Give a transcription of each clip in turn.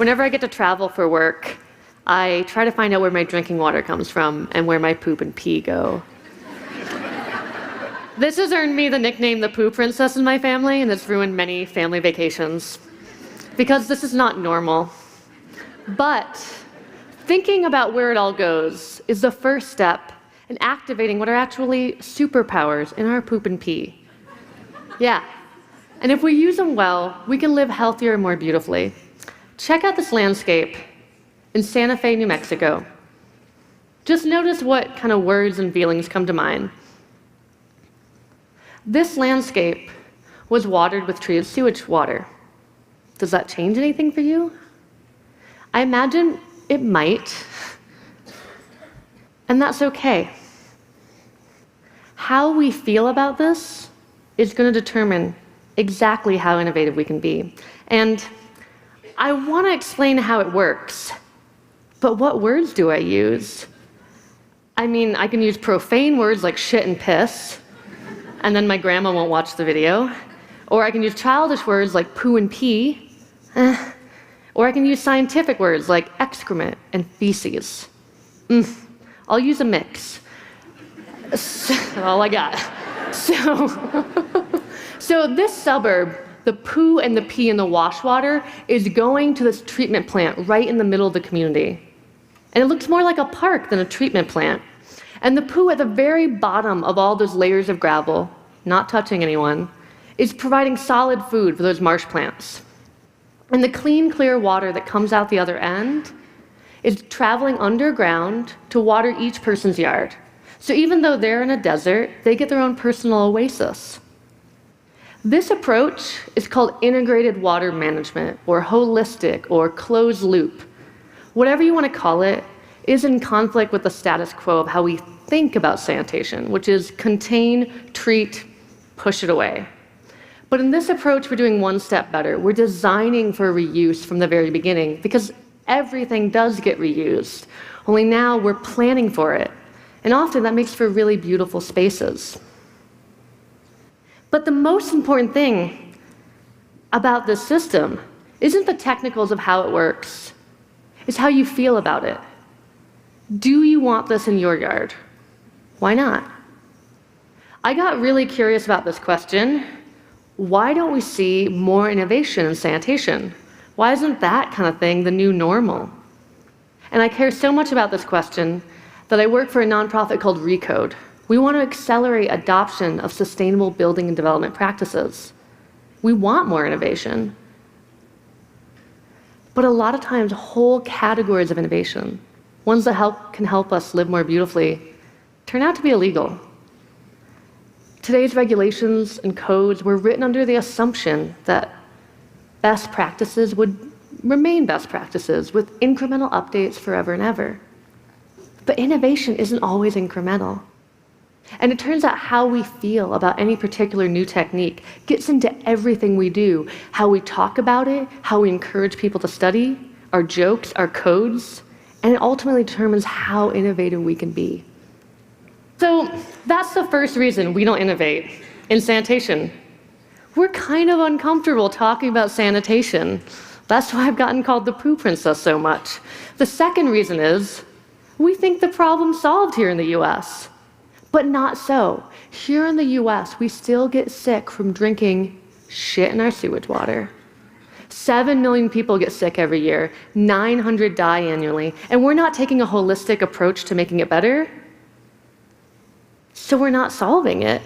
Whenever I get to travel for work, I try to find out where my drinking water comes from and where my poop and pee go. This has earned me the nickname the Poo Princess in my family, and it's ruined many family vacations. Because this is not normal. But thinking about where it all goes is the first step in activating what are actually superpowers in our poop and pee. Yeah. And if we use them well, we can live healthier and more beautifully. Check out this landscape in Santa Fe, New Mexico. Just notice what kind of words and feelings come to mind. This landscape was watered with treated sewage water. Does that change anything for you? I imagine it might. And that's okay. How we feel about this is going to determine exactly how innovative we can be. And I want to explain how it works, but what words do I use? I mean, I can use profane words like shit and piss, and then my grandma won't watch the video. Or I can use childish words like poo and pee. Or I can use scientific words like excrement and feces. I'll use a mix. All I got. So this suburb, the poo and the pee in the wash water, is going to this treatment plant right in the middle of the community. And it looks more like a park than a treatment plant. And the poo at the very bottom of all those layers of gravel, not touching anyone, is providing solid food for those marsh plants. And the clean, clear water that comes out the other end is traveling underground to water each person's yard. So even though they're in a desert, they get their own personal oasis. This approach is called integrated water management, or holistic, or closed loop. Whatever you want to call it, is in conflict with the status quo of how we think about sanitation, which is contain, treat, push it away. But in this approach, we're doing one step better. We're designing for reuse from the very beginning, because everything does get reused, only now we're planning for it. And often that makes for really beautiful spaces. But the most important thing about this system isn't the technicals of how it works, it's how you feel about it. Do you want this in your yard? Why not? I got really curious about this question. Why don't we see more innovation in sanitation? Why isn't that kind of thing the new normal? And I care so much about this question that I work for a nonprofit called Recode. We want to accelerate adoption of sustainable building and development practices. We want more innovation. But a lot of times, whole categories of innovation, ones that can help us live more beautifully, turn out to be illegal. Today's regulations and codes were written under the assumption that best practices would remain best practices with incremental updates forever and ever. But innovation isn't always incremental. And it turns out how we feel about any particular new technique gets into everything we do, how we talk about it, how we encourage people to study, our jokes, our codes, and it ultimately determines how innovative we can be. So that's the first reason we don't innovate in sanitation. We're kind of uncomfortable talking about sanitation. That's why I've gotten called the Poo Princess so much. The second reason is we think the problem's solved here in the US. But not so. Here in the US, we still get sick from drinking shit in our sewage water. 7 million people get sick every year, 900 die annually, and we're not taking a holistic approach to making it better, so we're not solving it.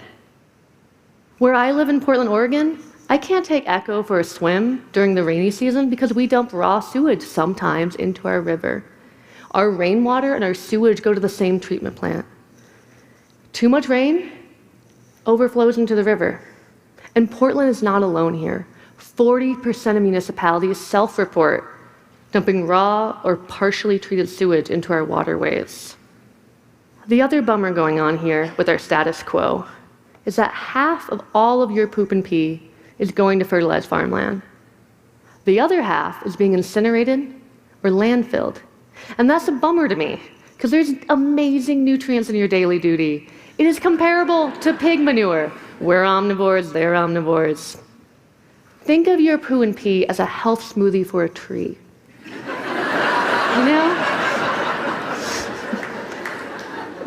Where I live in Portland, Oregon, I can't take Echo for a swim during the rainy season because we dump raw sewage sometimes into our river. Our rainwater and our sewage go to the same treatment plant. Too much rain overflows into the river. And Portland is not alone here. 40% of municipalities self-report dumping raw or partially treated sewage into our waterways. The other bummer going on here with our status quo is that half of all of your poop and pee is going to fertilized farmland. The other half is being incinerated or landfilled. And that's a bummer to me, because there's amazing nutrients in your daily duty. It is comparable to pig manure. We're omnivores, they're omnivores. Think of your poo and pee as a health smoothie for a tree. You know?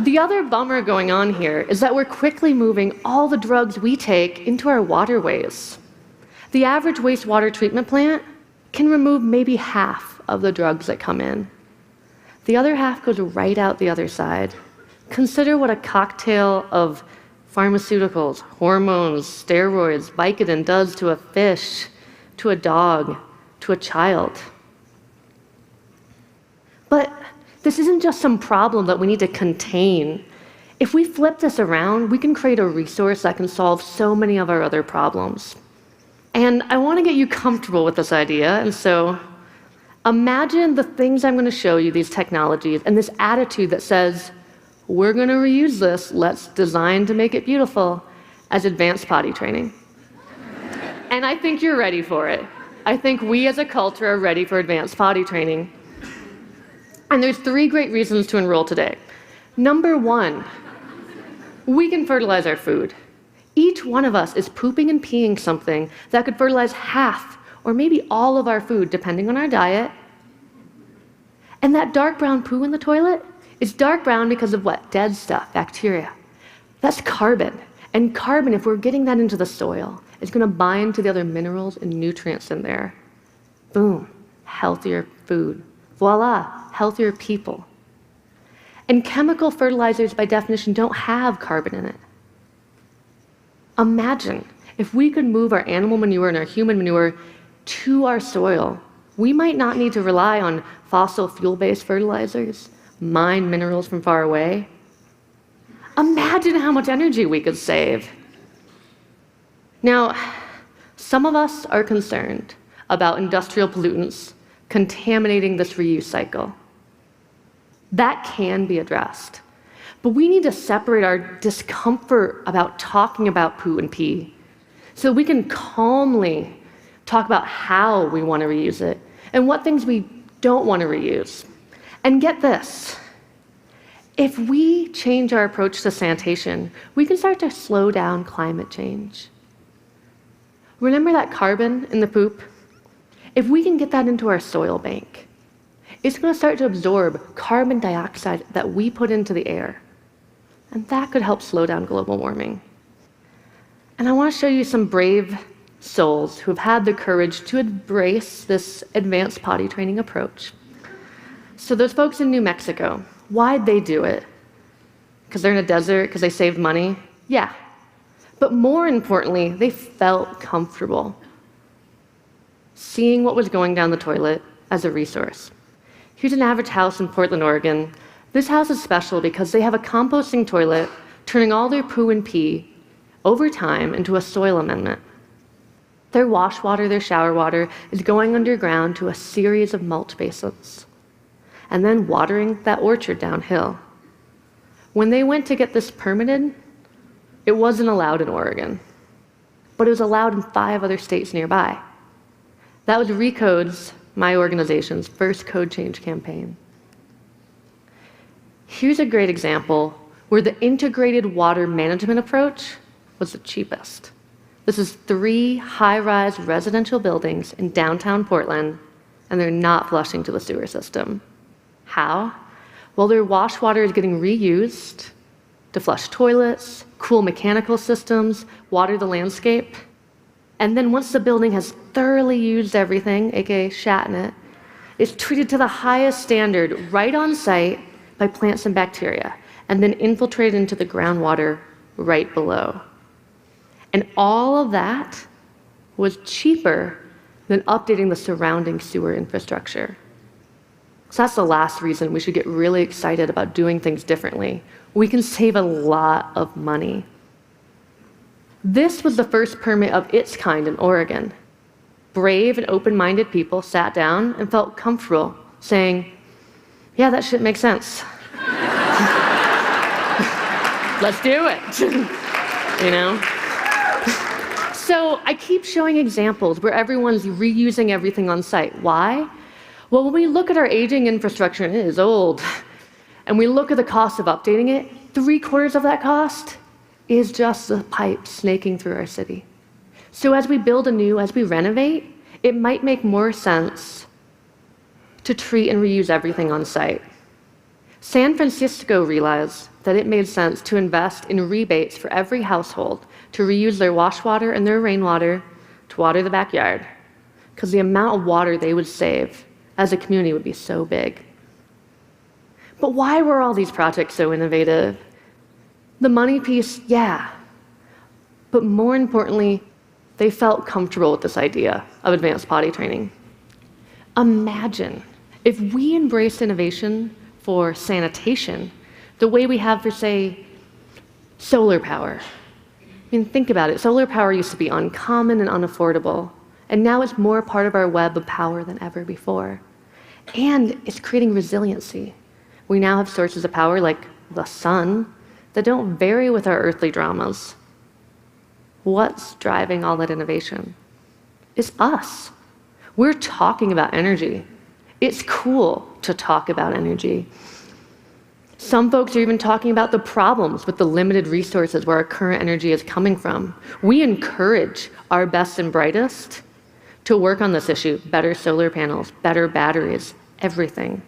The other bummer going on here is that we're quickly moving all the drugs we take into our waterways. The average wastewater treatment plant can remove maybe half of the drugs that come in. The other half goes right out the other side. Consider what a cocktail of pharmaceuticals, hormones, steroids, Vicodin does to a fish, to a dog, to a child. But this isn't just some problem that we need to contain. If we flip this around, we can create a resource that can solve so many of our other problems. And I want to get you comfortable with this idea, and so imagine the things I'm going to show you, these technologies, and this attitude that says, we're going to reuse this, let's design to make it beautiful, as advanced potty training. And I think you're ready for it. I think we as a culture are ready for advanced potty training. And there's 3 great reasons to enroll today. Number 1, we can fertilize our food. Each one of us is pooping and peeing something that could fertilize half or maybe all of our food, depending on our diet. And that dark brown poo in the toilet is dark brown because of what? Dead stuff, bacteria. That's carbon. And carbon, if we're getting that into the soil, is going to bind to the other minerals and nutrients in there. Boom, healthier food. Voila, healthier people. And chemical fertilizers, by definition, don't have carbon in it. Imagine if we could move our animal manure and our human manure to our soil. We might not need to rely on fossil fuel-based fertilizers, mine minerals from far away. Imagine how much energy we could save. Now, some of us are concerned about industrial pollutants contaminating this reuse cycle. That can be addressed. But we need to separate our discomfort about talking about poo and pee so we can calmly talk about how we want to reuse it and what things we don't want to reuse. And get this, if we change our approach to sanitation, we can start to slow down climate change. Remember that carbon in the poop? If we can get that into our soil bank, it's going to start to absorb carbon dioxide that we put into the air. And that could help slow down global warming. And I want to show you some brave souls who have had the courage to embrace this advanced potty training approach. So those folks in New Mexico, why'd they do it? Because they're in a desert, because they saved money? Yeah. But more importantly, they felt comfortable seeing what was going down the toilet as a resource. Here's an average house in Portland, Oregon. This house is special because they have a composting toilet, turning all their poo and pee over time into a soil amendment. Their wash water, their shower water, is going underground to a series of mulch basins, and then watering that orchard downhill. When they went to get this permitted, it wasn't allowed in Oregon, but it was allowed in 5 other states nearby. That was Recode's, my organization's, first code change campaign. Here's a great example where the integrated water management approach was the cheapest. This is 3 high-rise residential buildings in downtown Portland, and they're not flushing to the sewer system. How? Well, their wash water is getting reused to flush toilets, cool mechanical systems, water the landscape. And then once the building has thoroughly used everything, aka shat in it, it's treated to the highest standard right on site by plants and bacteria, and then infiltrated into the groundwater right below. And all of that was cheaper than updating the surrounding sewer infrastructure. So that's the last reason we should get really excited about doing things differently. We can save a lot of money. This was the first permit of its kind in Oregon. Brave and open-minded people sat down and felt comfortable saying, yeah, that shit makes sense. Let's do it, you know? So I keep showing examples where everyone's reusing everything on site. Why? Well, when we look at our aging infrastructure, and it is old, and we look at the cost of updating it, 3/4 of that cost is just the pipe snaking through our city. So as we build anew, as we renovate, it might make more sense to treat and reuse everything on site. San Francisco realized that it made sense to invest in rebates for every household to reuse their wash water and their rainwater to water the backyard, because the amount of water they would save as a community would be so big. But why were all these projects so innovative? The money piece, yeah. But more importantly, they felt comfortable with this idea of advanced potty training. Imagine if we embraced innovation for sanitation the way we have for, say, solar power. I mean, think about it. Solar power used to be uncommon and unaffordable, and now it's more part of our web of power than ever before. And it's creating resiliency. We now have sources of power like the sun that don't vary with our earthly dramas. What's driving all that innovation? It's us. We're talking about energy. It's cool to talk about energy. Some folks are even talking about the problems with the limited resources where our current energy is coming from. We encourage our best and brightest to work on this issue: better solar panels, better batteries, everything.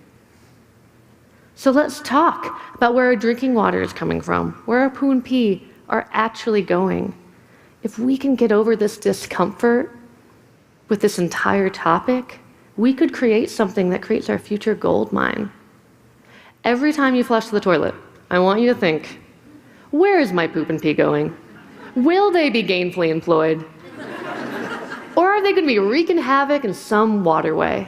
So let's talk about where our drinking water is coming from, where our poo and pee are actually going. If we can get over this discomfort with this entire topic, we could create something that creates our future gold mine. Every time you flush the toilet, I want you to think, where is my poop and pee going? Will they be gainfully employed? Or are they going to be wreaking havoc in some waterway?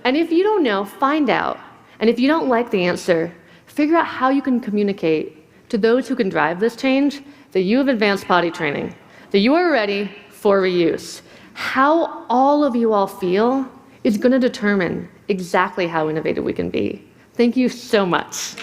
And if you don't know, find out. And if you don't like the answer, figure out how you can communicate to those who can drive this change that you have advanced potty training, that you are ready for reuse. How all of you all feel is going to determine exactly how innovative we can be. Thank you so much.